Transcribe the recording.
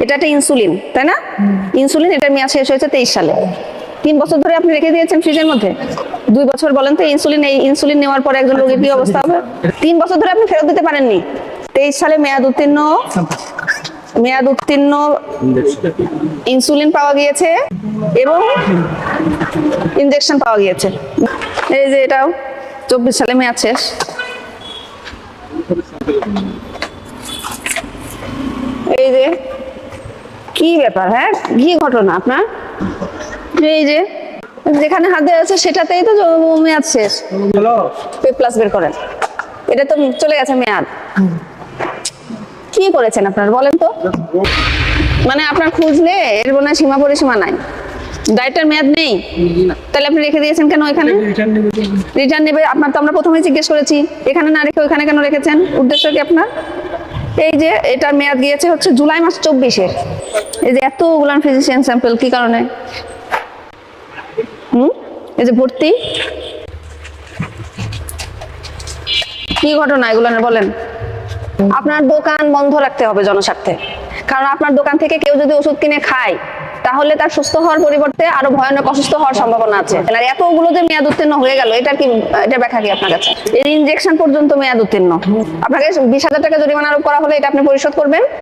এটা একটা ইনসুলিন, তাই না? ইনসুলিন, এটার মেয়াদ শেষ হয়েছে 23 সালে। 3 বছর ধরে আপনি রেখে দিয়েছেন ফ্রিজের মধ্যে। 2 বছর বলেন তো, এই ইনসুলিন নেওয়ার পরে একজন রোগীর কি অবস্থা হবে? 3 বছর ধরে আপনি ফেরত দিতে পারেননি। 23 সালে মেয়াদ উত্তীর্ণ ইনসুলিন পাওয়া গিয়েছে এবং ইনজেকশন পাওয়া গিয়েছে। এই যে এটাও 24 সালে মেয়াদ শেষ। এই যে কি ব্যাপার, হ্যাঁ কি ঘটনা আপনার? এই যে যেখানে হাত দেওয়া আছে সেটাতেই তো মেয়াদ শেষ। প্লাস বের করেন, এটা তো চলে গেছে মেয়াদ। কি করেছেন আপনার বলেন তো? মানে আপনার খুঁজলে এর কোনো সীমা পরিসীমা নাই। ডায়েটের মেয়াদ নেই, তাহলে আপনি রেখে দিয়েছেন কেন এখানে? রিটার্ন নেবে আপনার, তো আমরা প্রথমেই জিজ্ঞেস করেছি এখানে না রেখে ওইখানে কেন রেখেছেন, উদ্দেশ্য কি আপনার? এই যে এটার মেয়াদ গিয়েছে হচ্ছে জুলাই মাস 24-এর। এই যে এতগুলান ফিজিশিয়ান স্যাম্পল কি কারণে? এই যে ভর্তি, কি ঘটনা এগুলো বলেন? আপনার দোকান বন্ধ রাখতে হবে জনস্বার্থে, কারণ আপনার দোকান থেকে কেউ যদি ওষুধ কিনে খায় তাহলে তার সুস্থ হওয়ার পরিবর্তে আরো ভয়ানক অসুস্থ হওয়ার সম্ভাবনা আছে। আর এতগুলো যে মেয়াদ উত্তীর্ণ হয়ে গেল, এটা ব্যাখ্যা কি আপনার কাছে? এই ইনজেকশন পর্যন্ত মেয়াদ উত্তীর্ণ, আপনাকে 20,000 টাকা জরিমানা আরোপ করা হলে এটা আপনি পরিশোধ করবেন?